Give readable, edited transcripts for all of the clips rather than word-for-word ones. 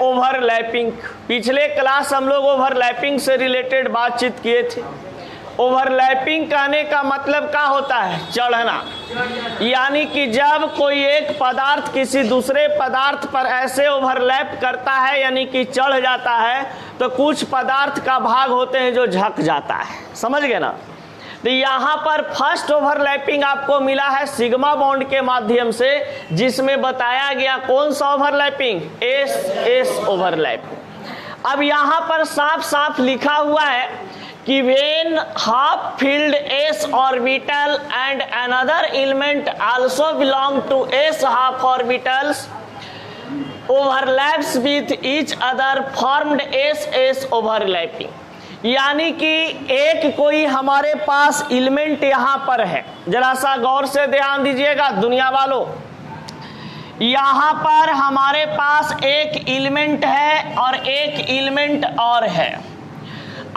Overlapping. पिछले class हम लोग ओवरलैपिंग से रिलेटेड बातचीत किए थे। ओवरलैपिंग कहने का मतलब क्या होता है? चढ़ना। यानी कि जब कोई एक पदार्थ किसी दूसरे पदार्थ पर ऐसे ओवरलैप करता है, यानी कि चढ़ जाता है, तो कुछ पदार्थ का भाग होते हैं जो झक जाता है। समझ गए ना? तो यहाँ पर फर्स्ट ओवरलैपिंग आपको मिला है सिग्मा बॉन्ड के माध्यम से, जिसमें बताया गया कौन सा ओवरलैपिंग? S S overlapping. अब यहाँ पर साफ साफ लिखा हुआ है कि when half filled s orbital and another element also belong to s half orbitals overlaps with each other formed s s overlapping। यानी कि एक कोई हमारे पास एलिमेंट यहाँ पर है, जरा सा गौर से ध्यान दीजिएगा दुनिया वालों। यहाँ पर हमारे पास एक एलिमेंट है और एक एलिमेंट और है।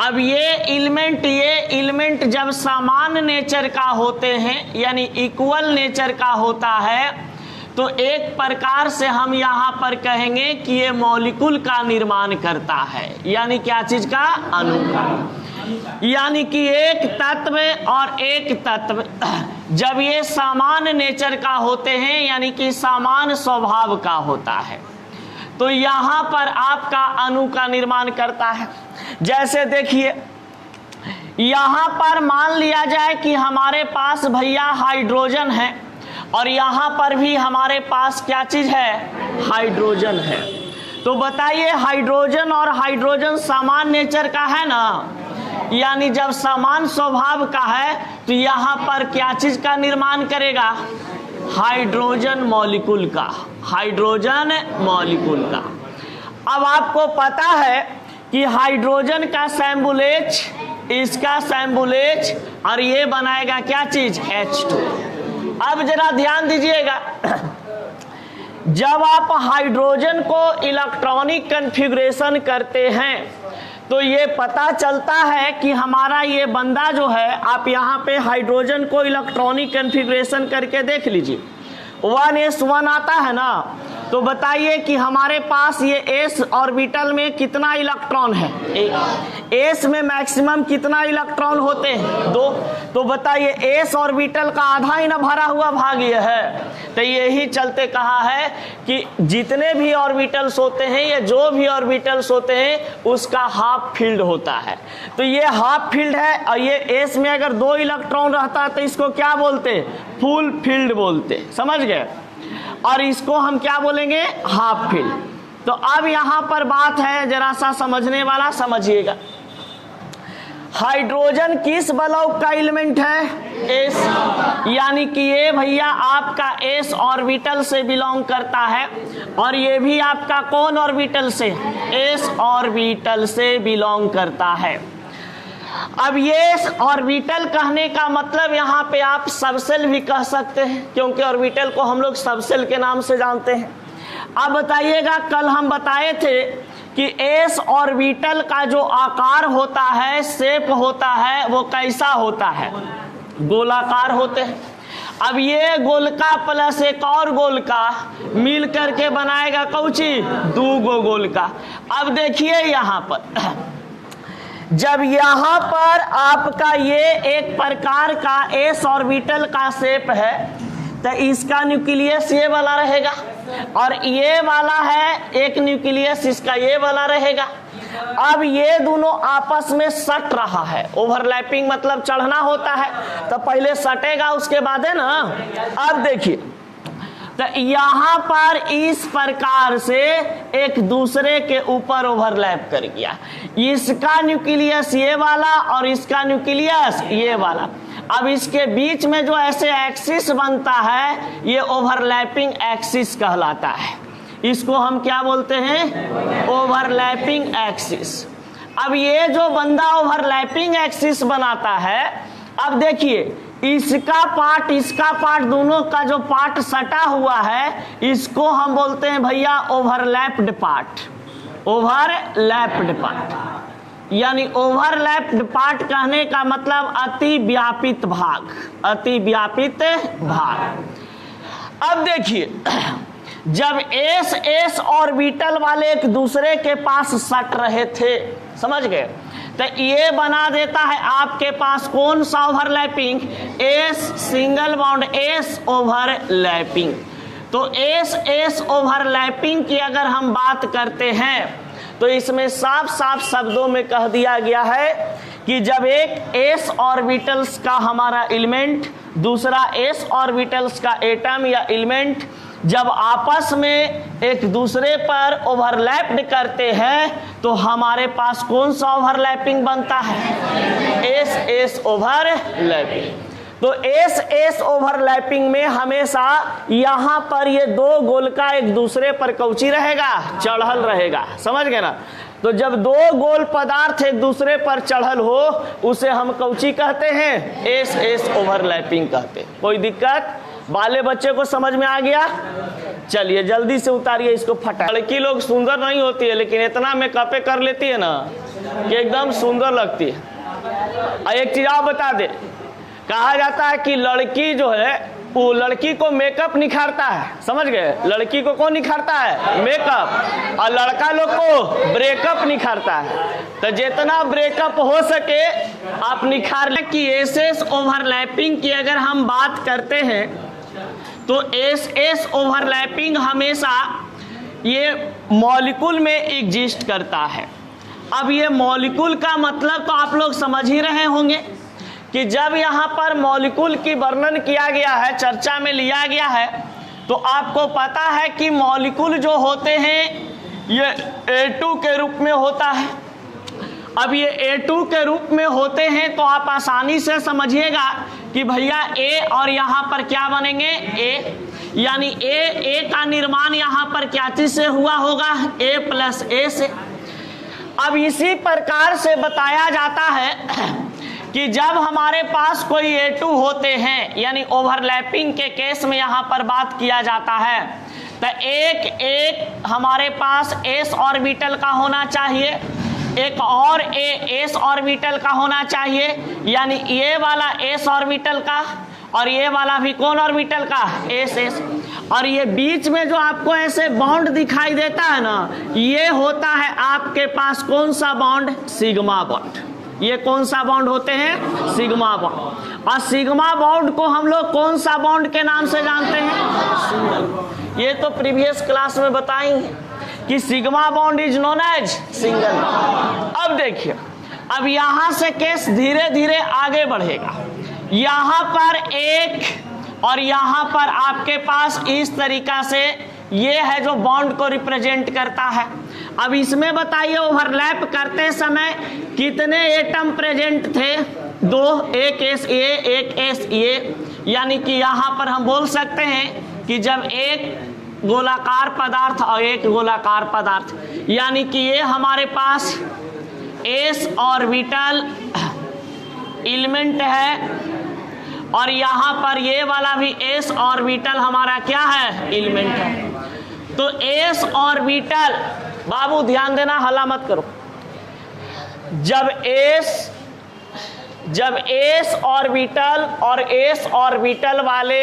अब ये एलिमेंट जब समान नेचर का होते हैं, यानी इक्वल नेचर का होता है, तो एक प्रकार से हम यहाँ पर कहेंगे कि ये मॉलिक्यूल का निर्माण करता है। यानी क्या चीज का? अणु का। यानी कि एक तत्व और एक तत्व जब ये समान नेचर का होते हैं, यानी कि समान स्वभाव का होता है, तो यहाँ पर आपका अणु का निर्माण करता है। जैसे देखिए, यहाँ पर मान लिया जाए कि हमारे पास भैया हाइड्रोजन है, और यहाँ पर भी हमारे पास क्या चीज है? हाइड्रोजन है। तो बताइए, हाइड्रोजन और हाइड्रोजन समान नेचर का है ना? यानी जब समान स्वभाव का है तो यहाँ पर क्या चीज का निर्माण करेगा? हाइड्रोजन मॉलिक्यूल का। हाइड्रोजन मॉलिक्यूल का। अब आपको पता है कि हाइड्रोजन का सैम्बुलेज, इसका सैम्बुलेज, और ये बनाएगा क्या चीज? H2। अब जरा ध्यान दीजिएगा, जब आप हाइड्रोजन को इलेक्ट्रॉनिक कॉन्फ़िगरेशन करते हैं तो ये पता चलता है कि हमारा ये बंदा जो है, आप यहाँ पे हाइड्रोजन को इलेक्ट्रॉनिक कॉन्फ़िगरेशन करके देख लीजिए, 1s1 आता है ना? तो बताइए कि हमारे पास ये s ऑर्बिटल में कितना इलेक्ट्रॉन है? s में मैक्सिमम कितना इलेक्ट्रॉन होते हैं? 2। तो बताइए s ऑर्बिटल का आधा ही ना भरा हुआ भाग ये है। तो यही चलते कहा है कि जितने भी ऑर्बिटल्स होते हैं, ये जो भी ऑर्बिटल्स होते हैं, उसका हाफ फील्ड होता है। तो ये हाफ फील्ड है, और ये s में अगर 2 इलेक्ट्रॉन रहता है तो इसको क्या बोलते? फुल फील्ड बोलते। समझ गए? और इसको हम क्या बोलेंगे? Half field. तो अब यहाँ पर बात है, जरा सा समझने वाला समझिएगा। हाइड्रोजन किस बलौक का एलिमेंट है? एस। यानी कि ये भैया आपका एस ऑर्बिटल से बिलोंग करता है, और ये भी आपका कौन ऑर्बिटल से? एस ऑर्बिटल से बिलोंग करता है। अब ये ऑर्बिटल कहने का मतलब यहाँ पे आप सबसेल भी कह सकते हैं, क्योंकि ऑर्बिटल को हम लोग सबसेल के नाम से जानते हैं। अब बताइएगा, कल हम बताए थे कि एस ऑर्बिटल का जो आकार होता है, शेप होता है, वो कैसा होता है? गोलाकार होते हैं। अब ये गोलका प्लस एक और गोलका मिल करके बनाएगा कौची? 2 गोलका। अब देखिए यहाँ पर, जब यहाँ पर आपका ये एक प्रकार का एस ऑर्बिटल का शेप है, तो इसका न्यूक्लियस ये वाला रहेगा, और ये वाला है एक न्यूक्लियस, इसका ये वाला रहेगा। अब ये दोनों आपस में सट रहा है। ओवरलैपिंग मतलब चढ़ना होता है, तो पहले सटेगा, उसके बाद है ना। अब देखिए, तो यहाँ पर इस प्रकार से एक दूसरे के ऊपर ओवरलैप कर गया। इसका न्यूक्लियस ये वाला और इसका न्यूक्लियस ये वाला। अब इसके बीच में जो ऐसे एक्सिस बनता है, ये ओवरलैपिंग एक्सिस कहलाता है। इसको हम क्या बोलते हैं? Overlapping axis. अब ये जो बंदा ओवरलैपिंग एक्सिस बनाता है, अब देखिए, इसका पार्ट दोनों का जो पार्ट सटा हुआ है, इसको हम बोलते हैं भैया ओवरलैप्ड पार्ट। ओवरलैप्ड पार्ट यानी ओवरलैप्ड पार्ट कहने का मतलब अति व्यापित भाग। अति व्यापित भाग। अब देखिए, जब एस एस ऑर्बिटल वाले एक दूसरे के पास सट रहे थे, समझ गए, तो ये बना देता है आपके पास कौन सा overlapping, S single bond S overlapping. तो एस एस ओवरलैपिंग की अगर हम बात करते हैं तो इसमें साफ साफ शब्दों में कह दिया गया है कि जब एक एस ऑर्बिटल्स का हमारा एलिमेंट दूसरा एस ऑर्बिटल्स का एटम या एलिमेंट जब आपस में एक दूसरे पर ओवरलैप्ड करते हैं तो हमारे पास कौन सा ओवरलैपिंग बनता है, एस एस ओवरलैपिंग। तो एस एस ओवरलैपिंग में हमेशा यहां पर ये दो गोलका एक दूसरे पर कौची रहेगा, चढ़ल रहेगा, समझ गए ना। तो जब दो गोल पदार्थ एक दूसरे पर चढ़ल हो उसे हम कौची कहते हैं, एस एस ओवरलैपिंग कहते हैं। कोई दिक्कत, बाले बच्चे को समझ में आ गया? चलिए जल्दी से उतारिए इसको फटा। लड़की लोग सुंदर नहीं होती है लेकिन इतना मेकअप कर लेती है ना कि एकदम सुंदर लगती है। और एक चीज आप बता दे, कहा जाता है कि लड़की जो है वो लड़की को मेकअप निखारता है, समझ गए, लड़की को कौन निखारता है, मेकअप, और लड़का लोग को ब्रेकअप निखारता है। तो जितना ब्रेकअप हो सके आप निखार लें। कि एस एस ओवरलैपिंग की अगर हम बात करते हैं तो एस एस ओवरलैपिंग हमेशा ये मॉलिक्यूल में एग्जिस्ट करता है। अब ये मॉलिक्यूल का मतलब तो आप लोग समझ ही रहे होंगे कि जब यहाँ पर मॉलिक्यूल की वर्णन किया गया है, चर्चा में लिया गया है, तो आपको पता है कि मॉलिक्यूल जो होते हैं ये A2 के रूप में होता है। अब ये A2 के रूप में होते हैं तो आप आसानी से समझिएगा कि भैया A और यहाँ पर क्या बनेंगे, A, यानी A का निर्माण यहाँ पर क्या चीज से हुआ होगा, A प्लस A से। अब इसी प्रकार से बताया जाता है कि जब हमारे पास कोई A2 होते हैं, यानी ओवरलैपिंग के केस में यहाँ पर बात किया जाता है, तो एक हमारे पास s ऑर्बिटल का होना चाहिए, एक और s ऑर्बिटल का होना चाहिए, यानी ये वाला s ऑर्बिटल का और ये वाला भी कौन ऑर्बिटल का, s। और ये बीच में जो आपको ऐसे बॉन्ड दिखाई देता है ना, ये होता है आपके पास कौन सा बॉन्ड, सिग्मा बॉन्ड। ये कौन सा बॉन्ड होते हैं, सिग्मा बॉन्ड। और सिग्मा बॉन्ड को हम लोग कौन सा बॉन्ड के नाम से जानते हैं, सिंगल। ये तो प्रीवियस क्लास में बताएंगे कि sigma bond is known as single. अब देखिए, अब यहां से केस धीरे धीरे आगे बढ़ेगा। यहां पर एक और यहां पर आपके पास इस तरीका से ये है जो बॉन्ड को रिप्रेजेंट करता है। अब इसमें बताइए ओवरलैप करते समय कितने एटम प्रेजेंट थे, दो, एक एस ए एक एस ए, यानी कि यहाँ पर हम बोल सकते हैं कि जब एक गोलाकार पदार्थ और एक गोलाकार पदार्थ, यानी कि ये हमारे पास एस ऑर्बिटल एलिमेंट है और यहाँ पर ये वाला भी एस ऑर्बिटल हमारा क्या है, एलिमेंट है। तो एस ऑर्बिटल, बाबू ध्यान देना, हल्ला मत करो, जब एस ऑर्बिटल और एस ऑर्बिटल वाले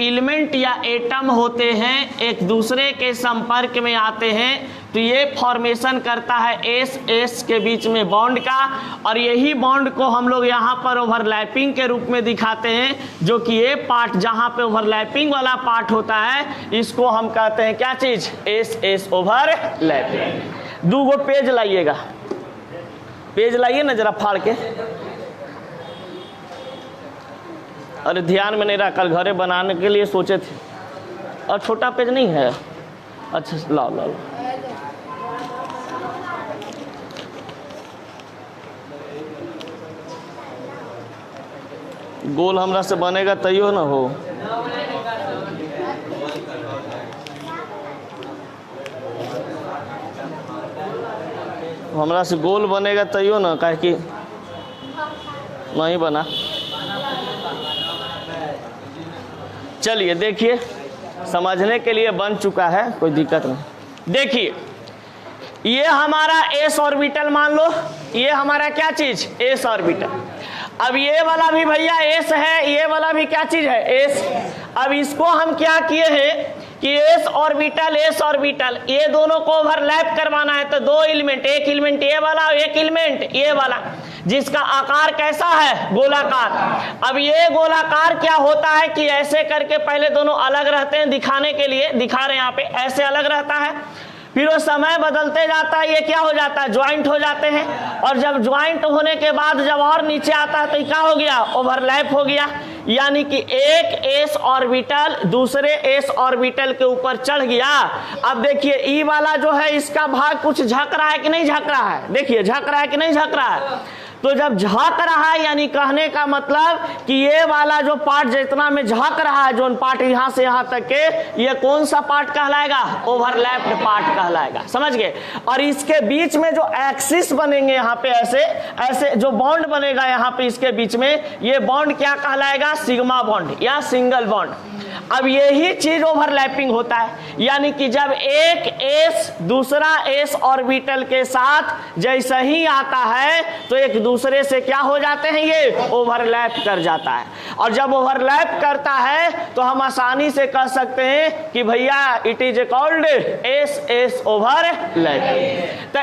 एलिमेंट या एटम होते हैं एक दूसरे के संपर्क में आते हैं तो ये फॉर्मेशन करता है एस एस के बीच में बॉन्ड का, और यही बॉन्ड को हम लोग यहाँ पर ओवरलैपिंग के रूप में दिखाते हैं, जो कि ये पार्ट जहाँ पे ओवरलैपिंग वाला पार्ट होता है इसको हम कहते हैं क्या चीज, एस एस ओवरलैपिंग। दो पेज लाइएगा, पेज लाइए ना जरा फाड़ के। अरे ध्यान में नहीं रहा, कल घरे बनाने के लिए सोचे थे। और छोटा पेज नहीं है, अच्छा लाओ लाओ। गोल हमरा से बनेगा तैयो ना हो। हमरा से गोल बनेगा तैयो ना, काहे कि नहीं बना। चलिए देखिए, समझने के लिए बन चुका है, कोई दिक्कत नहीं। देखिए ये हमारा एस ऑर्बिटल मान लो, ये हमारा क्या चीज, एस ऑर्बिटल। अब ये वाला भी भैया एस है, ये वाला भी क्या चीज है, एस। अब इसको हम क्या किए हैं कि s ऑर्बिटल ये दोनों को ओवरलैप करवाना है, तो दो एलिमेंट, एक एलिमेंट ये वाला और एक एलिमेंट ये वाला, जिसका आकार कैसा है, गोलाकार। अब ये गोलाकार क्या होता है कि ऐसे करके पहले दोनों अलग रहते हैं, दिखाने के लिए दिखा रहे हैं यहाँ पे, ऐसे अलग रहता है, फिर वो समय बदलते जाता है, ये क्या हो जाता है, ज्वाइंट हो जाते हैं, और जब ज्वाइंट होने के बाद जब और नीचे आता है तो ये क्या हो गया, ओवरलैप हो गया। यानी कि एक s ऑर्बिटल दूसरे s ऑर्बिटल के ऊपर चढ़ गया। अब देखिए ई वाला जो है इसका भाग कुछ झक रहा है कि नहीं झक रहा है, देखिए झक रहा है कि नहीं झक रहा है। तो जब झक रहा है यानी कहने का मतलब कि ये वाला जो पार्ट जितना में झक रहा है, जो पार्ट यहाँ से यहाँ तक के, ये कौन सा पार्ट कहलाएगा, ओवरलैप्ड पार्ट कहलाएगा, समझ गए। और इसके बीच में जो एक्सिस बनेंगे यहाँ पे ऐसे ऐसे जो बॉन्ड बनेगा यहाँ पे इसके बीच में, ये बॉन्ड क्या कहलाएगा, सिग्मा बॉन्ड या सिंगल बॉन्ड। अब यही चीज ओवरलैपिंग होता है, यानी कि जब एक s दूसरा s ऑर्बिटल के साथ जैसे ही आता है तो एक दूसरे से क्या हो जाते हैं, ये ओवरलैप कर जाता है। और जब ओवरलैप करता है तो हम आसानी से कह सकते हैं कि भैया it is called s overlapping. तो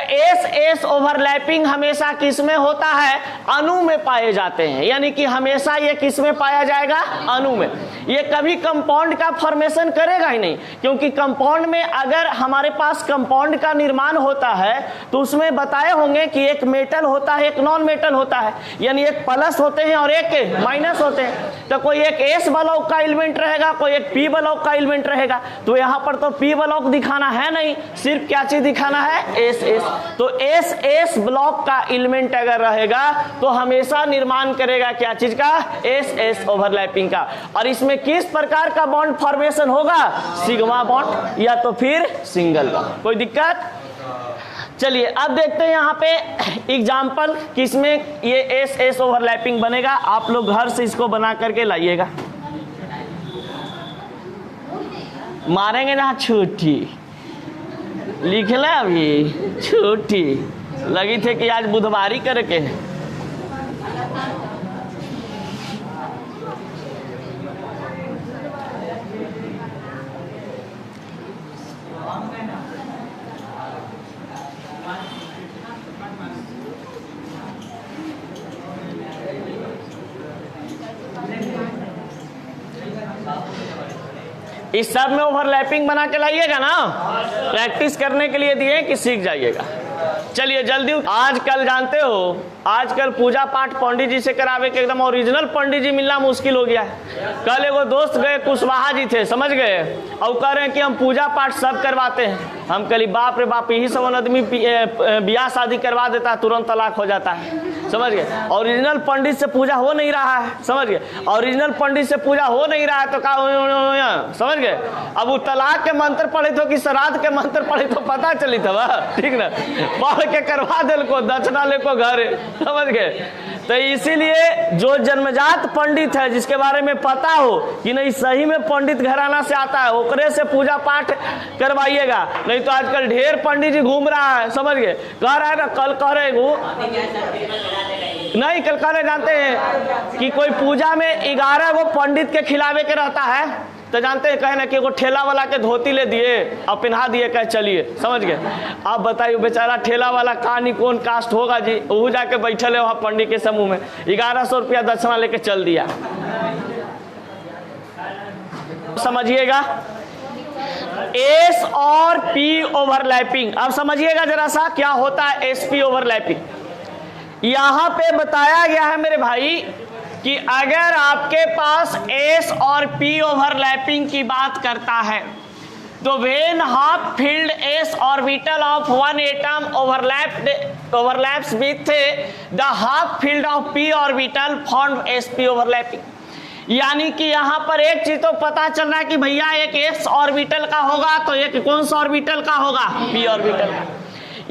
s ओवरलैपिंग हमेशा किस में होता है, अणु में पाए जाते हैं, यानी कि हमेशा ये किस में पाया जाएगा, अणु में। ये कभी कंपाउंड का फॉर्मेशन करेगा ही नहीं, क्योंकि कंपाउंड में अगर हमारे पास कंपाउंड का निर्माण होता है तो उसमें बताए होंगे कि एक मेटल होता है, एक नॉन मेटल होता है, यानी एक प्लस होते हैं और एक माइनस होते हैं। तो कोई एक s ब्लॉक का एलिमेंट रहेगा, कोई एक p ब्लॉक का एलिमेंट रहेगा। तो यहाँ पर तो p ब्लॉक दिखाना है नहीं, सिर्फ क्या चीज दिखाना है, s। तो s ब्लॉक का एलिमेंट अगर रहेगा तो हमेशा निर्माण करेगा क्या चीज का, s ओवरलैपिंग का। और इसमें किस प्रकार का बॉन्ड फॉर्मेशन होगा, सिग्मा बॉन्ड या तो फिर सिंगल बॉन्ड। कोई दिक्कत? चलिए अब देखते हैं यहाँ पे एग्जाम्पल किसमें ये s ओवरलैपिंग बनेगा। आप लोग घर से इसको बना करके लाइएगा, मारेंगे ना छुट्टी, लिख ले अभी छुट्टी लगी थे कि आज बुधवारी करके। इस सब में ओवरलैपिंग बना के लाइएगा ना, प्रैक्टिस करने के लिए दिए कि सीख जाइएगा। चलिए जल्दी, आजकल जानते हो आजकल पूजा पाठ पंडित जी से करावे के एकदम ओरिजिनल पंडित जी मिलना मुश्किल हो गया है। कल एगो दोस्त गए, कुशवाहा जी थे, समझ गए, और कह रहे हैं कि हम पूजा पाठ सब करवाते हैं। हम कही बाप रे बाप, यही सब आदमी ब्याह शादी करवा देता है, तुरंत तलाक हो जाता है, समझ गए। ओरिजिनल पंडित से पूजा हो नहीं रहा है, समझ गए, ओरिजिनल पंडित से पूजा हो नहीं रहा है तो क्या, समझ गए। अब वो तलाक के मंत्र पढ़े तो कि श्राद्ध के मंत्र पढ़े तो पता चली था, ठीक ना, पढ़ के करवा दिल को, दक्षिणा ले को घर, समझ गए। तो इसीलिए जो जन्मजात पंडित है, जिसके बारे में पता हो कि नहीं सही में पंडित घराना से आता है, ओकरे से पूजा पाठ करवाइएगा। नहीं तो आजकल ढेर पंडित जी घूम रहा है, समझ गए, कह रहा है ना, कल कह रहे नहीं, कल कह रहे जानते हैं कि कोई पूजा में 11 गो पंडित के खिलावे के रहता है। तो जानते हैं कहे ना कि वो ठेला वाला के धोती ले दिए और पिन्हा दिए, कहे चलिए, समझ गए। आप बताइए बेचारा ठेला वाला कहानी कौन कास्ट होगा जी, वो जाके बैठे ले वहाँ पंडित के समूह में, 1100 रुपया दक्षिणा लेके चल दिया। समझिएगा एस और पी ओवरलैपिंग। अब समझिएगा जरा सा क्या होता है एस पी ओवरलैपिंग। यहां पे बताया गया है मेरे भाई कि अगर आपके पास एस और पी ओवरलैपिंग की बात करता है तो when half field S orbital of one atom overlaps with the half field of P orbital form S P overlapping. यानी कि यहाँ पर एक चीज तो पता चल रहा है कि भैया एक एस ऑर्बिटल का होगा तो एक कौन सा ऑर्बिटल का होगा, पी ऑर्बिटल का।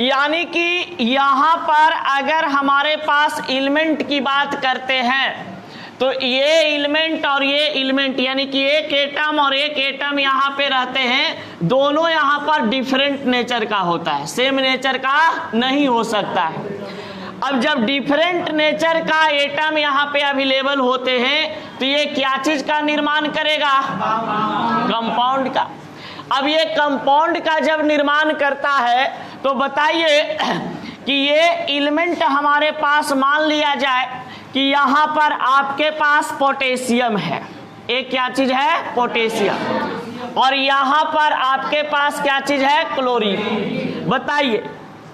यानी कि यहाँ पर अगर हमारे पास एलिमेंट की बात करते हैं तो ये एलिमेंट और ये एलिमेंट, यानी कि एक एटम और एक एटम यहाँ पे रहते हैं, दोनों यहाँ पर डिफरेंट नेचर का होता है, सेम नेचर का नहीं हो सकता है। अब जब डिफरेंट नेचर का एटम यहाँ पे अवेलेबल होते हैं तो ये क्या चीज का निर्माण करेगा, कंपाउंड का। अब ये कंपाउंड का जब निर्माण करता है तो बताइए कि ये एलिमेंट हमारे पास, मान लिया जाए कि यहाँ पर आपके पास पोटेशियम है, एक क्या चीज है, पोटेशियम, और यहाँ पर आपके पास क्या चीज है, क्लोरीन। बताइए,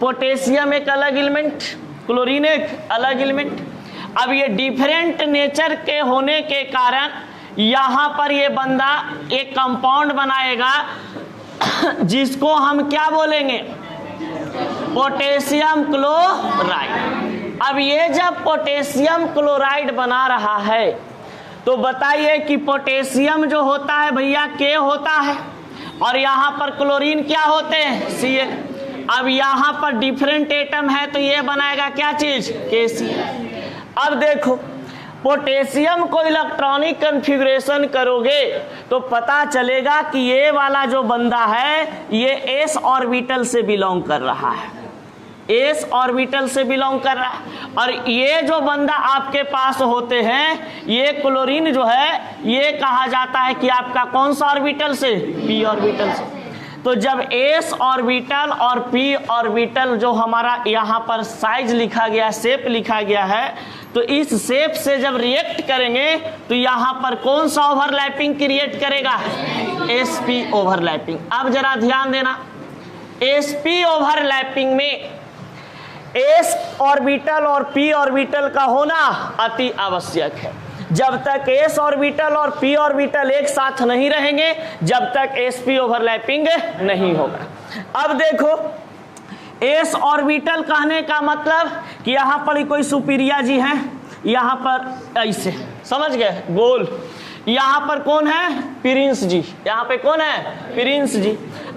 पोटेशियम एक अलग एलिमेंट, क्लोरीन एक अलग एलिमेंट। अब ये डिफरेंट नेचर के होने के कारण यहाँ पर ये बंदा एक कंपाउंड बनाएगा जिसको हम क्या बोलेंगे, पोटेशियम क्लोराइड। अब ये जब पोटेशियम क्लोराइड बना रहा है तो बताइए कि पोटेशियम जो होता है भैया के होता है, और यहाँ पर क्लोरीन क्या होते हैं, Cl। अब यहाँ पर डिफरेंट एटम है तो ये बनाएगा क्या चीज, KCl। अब देखो, पोटेशियम को इलेक्ट्रॉनिक कॉन्फ़िगरेशन करोगे तो पता चलेगा कि ये वाला जो बंदा है ये s ऑर्बिटल से बिलोंग कर रहा है, s ऑर्बिटल से बिलोंग कर रहा है। और ये जो बंदा आपके पास होते हैं, ये क्लोरीन जो है ये कहा जाता है कि आपका कौन सा ऑर्बिटल से, p ऑर्बिटल से। तो जब s ऑर्बिटल और p ऑर्बिटल जो हमारा यहाँ पर साइज लिखा गया, शेप लिखा गया है, तो इस शेप से जब रिएक्ट करेंगे तो यहाँ पर कौन सा ओवरलैपिंग क्रिएट करेगा, sp ओवरलैपिंग। अब जरा ध्यान देना, sp ओवरलैपिंग में s ऑर्बिटल और p ऑर्बिटल का होना अति आवश्यक है। जब तक s ऑर्बिटल और p ऑर्बिटल एक साथ नहीं रहेंगे, जब तक sp ओवरलैपिंग नहीं होगा। अब देखो, s ऑर्बिटल कहने का मतलब कि यहाँ पर कोई सुपीरिया जी हैं, यहाँ पर ऐसे, समझ गए, गोल। यहाँ पर कौन है, प्रिंस जी, यहाँ पे कौन है, प्रिंस जी।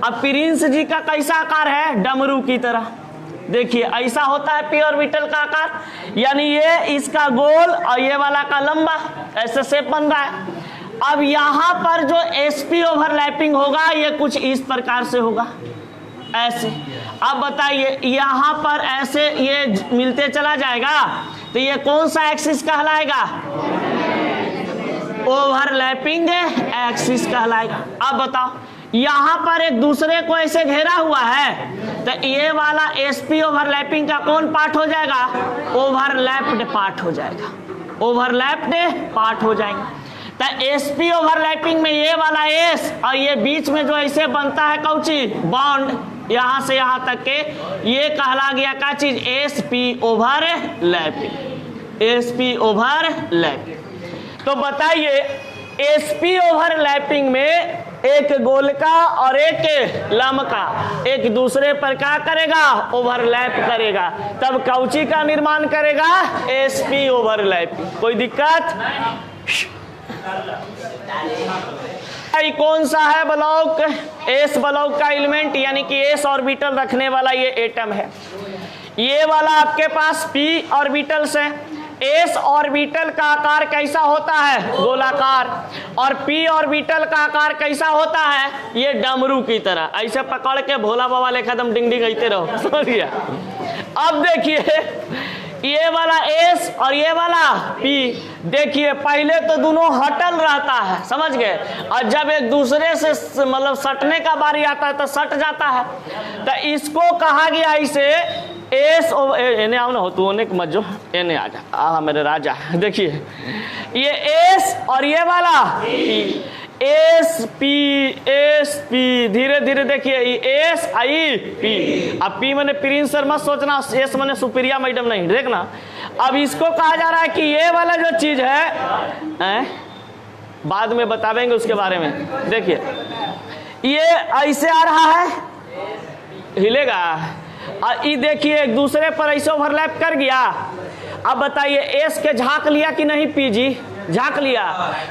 अब प्रिंस जी का कैसा आकार है, डमरू की तरह। देखिए ऐसा होता है p ऑर्बिटल का आकार, यानी ये इसका गोल और ये वाला का लंबा, ऐसे शेप बन रहा है। अब यहाँ पर जो sp ओवरलैपिंग होगा ये कुछ इस प्रकार से होगा, ऐसे। अब बताइए, यहाँ पर ऐसे ये मिलते चला जाएगा तो ये कौन सा एक्सिस कहलाएगा, ओवरलैपिंग एक्सिस कहलाएगा। अब बताओ, यहाँ पर एक दूसरे को ऐसे घेरा हुआ है तो ये वाला sp ओवरलैपिंग का कौन पार्ट हो जाएगा, ओवरलैप्ड पार्ट हो जाएगा, ओवरलैप्ड पार्ट हो जाएगा। तो sp ओवरलैपिंग में ये वाला s और ये बीच में जो ऐसे बनता है कौची, बॉन्ड, यहाँ से यहाँ तक के, ये कहला गया क्या चीज, sp ओवरलैपिंग, sp ओवरलैपिंग। तो बताइए, sp ओवरलैपिंग में एक गोलका और एक लंबका एक दूसरे पर क्या करेगा, ओवरलैप करेगा, तब कौची का निर्माण करेगा, sp ओवरलैपिंग। कोई दिक्कत? कौन सा है ब्लॉक, s ब्लॉक का एलिमेंट, यानी कि s ऑर्बिटल रखने वाला ये एटम है। ये वाला आपके पास p ऑर्बिटल से, s ऑर्बिटल का आकार कैसा होता है, गोलाकार, और p ऑर्बिटल का आकार कैसा होता है, ये डमरू की तरह, ऐसे पकड़ के भोला बाबा लेखा दम डिंग डिंग कहते रहो, समझ गया। अब देखिए, ये वाला s और ये वाला p, देखिए पहले तो दोनों हटल रहता है, समझ गए, और जब एक दूसरे से मतलब सटने का बारी आता है तो सट जाता है। तो इसको कहा गया इसे s, एने आओ ना, हो तू होने मत जो, एने आ जा, मेरे राजा। देखिए ये s और ये वाला p, sp धीरे धीरे देखिए, s आई p। अब p मैंने प्रिंस सर मत सोचना, s मैंने सुप्रिया मैडम नहीं, देखना। अब इसको कहा जा रहा है कि ये वाला जो चीज है, बाद में बतावेंगे उसके बारे में। देखिए ये ऐसे आ रहा है, हिलेगा, और ये देखिए एक दूसरे पर ऐसे ओवरलैप कर गया। अब बताइए, s के झाँक लिया कि नहीं, p जी झाँक लिया,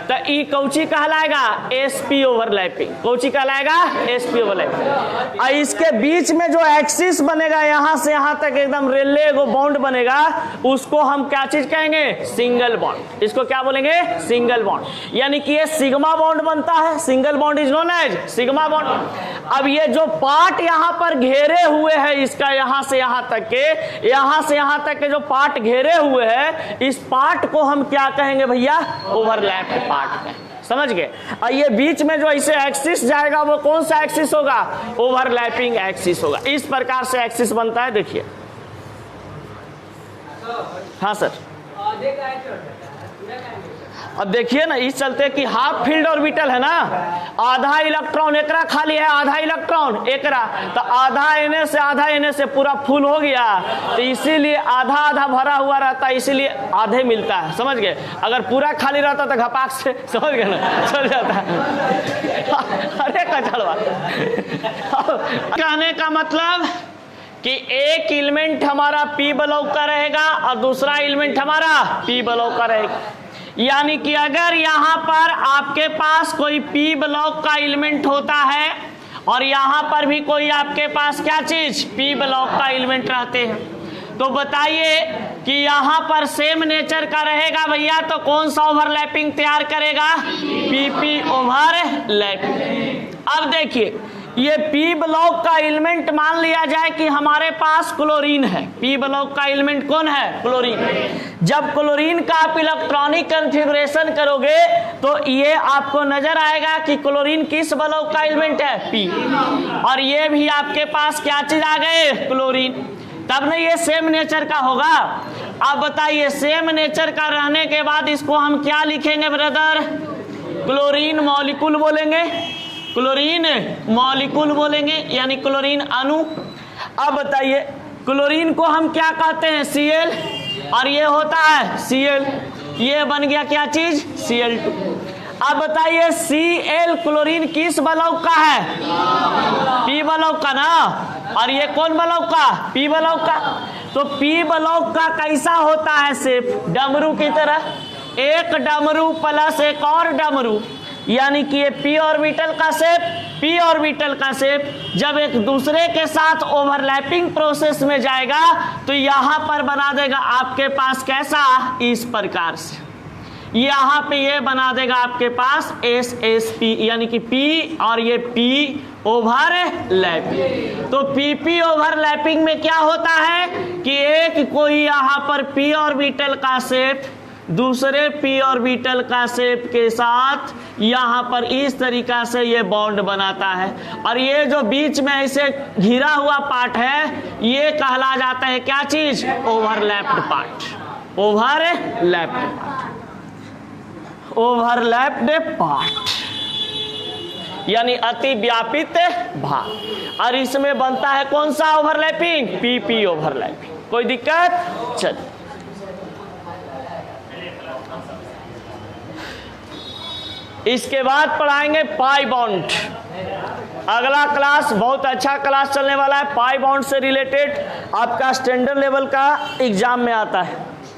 तो ई कौची कहलाएगा, sp ओवरलैपिंग। कौची कहलाएगा, sp ओवरलैपिंग। और इसके बीच में जो एक्सिस बनेगा यहाँ से यहाँ तक एकदम रेले एगो बॉन्ड बनेगा, उसको हम क्या चीज कहेंगे, सिंगल बॉन्ड। इसको क्या बोलेंगे, सिंगल बॉन्ड। यानी कि ये सिग्मा बॉन्ड बनता है, single bond is known as sigma bond. अब ये जो पार्ट यहाँ पर घेरे हुए है, इसका यहाँ से यहाँ तक के जो पार्ट घेरे हुए है, इस पार्ट को हम क्या कहेंगे भैया, ओवरलैप पार्ट है। समझ गए। और ये बीच में जो ऐसे एक्सिस जाएगा वो कौन सा एक्सिस होगा? ओवरलैपिंग एक्सिस होगा। इस प्रकार से एक्सिस बनता है, देखिए। हाँ सर, अब देखिए ना, इस चलते कि हाफ फील्ड ऑर्बिटल है ना, आधा इलेक्ट्रॉन एकरा खाली है, आधा इलेक्ट्रॉन एकरा, तो आधा एने से आधा एने से पूरा फुल हो गया, तो इसीलिए आधा आधा भरा हुआ रहता है, इसीलिए आधे मिलता है, समझ गए। अगर पूरा खाली रहता तो घपाक से, समझ गए ना, चल जाता है। अरे कचड़वा, कहने का मतलब कि एक एलिमेंट हमारा पी ब्लॉक का रहेगा और दूसरा एलिमेंट हमारा पी ब्लॉक का रहेगा। यानी कि अगर यहाँ पर आपके पास कोई पी ब्लॉक का एलिमेंट होता है और यहाँ पर भी कोई आपके पास क्या चीज पी ब्लॉक का एलिमेंट रहते हैं, तो बताइए कि यहाँ पर सेम नेचर का रहेगा भैया, तो कौन सा ओवरलैपिंग तैयार करेगा? PP overlapping. अब देखिए, ये पी ब्लॉक का एलिमेंट मान लिया जाए कि हमारे पास क्लोरीन है। पी ब्लॉक का एलिमेंट कौन है? क्लोरीन। जब क्लोरीन का आप इलेक्ट्रॉनिक कॉन्फ़िगरेशन करोगे तो ये आपको नजर आएगा कि क्लोरीन किस ब्लॉक का एलिमेंट है? पी। और ये भी आपके पास क्या चीज आ गए? क्लोरीन। तब ना ये सेम नेचर का होगा। अब बताइए, सेम नेचर का रहने के बाद इसको हम क्या लिखेंगे ब्रदर? क्लोरीन मॉलिक्यूल बोलेंगे, क्लोरीन मॉलिक्यूल बोलेंगे, यानी क्लोरीन अणु। अब बताइए, क्लोरीन को हम क्या कहते हैं? Cl, और ये होता है Cl, ये बन गया क्या चीज? Cl2। अब बताइए, Cl क्लोरीन किस ब्लॉक का है? पी ब्लॉक का ना, और ये कौन ब्लॉक का? पी ब्लॉक का। तो पी ब्लॉक का कैसा होता है शेप? डमरू की तरह, एक डमरू प्लस एक और डमरू, यानी कि ये पी ऑर्बिटल का शेप, पी ऑर्बिटल का शेप जब एक दूसरे के साथ ओवरलैपिंग प्रोसेस में जाएगा तो यहाँ पर बना देगा आपके पास कैसा? इस प्रकार से यहाँ पे ये बना देगा आपके पास SSP, यानी कि P और ये P ओवरलैपिंग। तो PP ओवरलैपिंग में क्या होता है कि एक कोई यहाँ पर P ऑर्बिटल का शेप दूसरे पी ऑर्बिटल का शेप के साथ यहाँ पर इस तरीका से ये बॉन्ड बनाता है, और ये जो बीच में ऐसे घिरा हुआ पार्ट है ये कहला जाता है क्या चीज? Overlapped part. Overlapped part, overlapped part यानी अति व्यापित भाग। और इसमें बनता है कौन सा ओवरलैपिंग? PP overlapping. कोई दिक्कत? चल, इसके बाद पढ़ाएंगे पाई बॉन्ड। अगला क्लास बहुत अच्छा क्लास चलने वाला है, पाई बॉन्ड से रिलेटेड आपका स्टैंडर्ड लेवल का एग्जाम में आता है।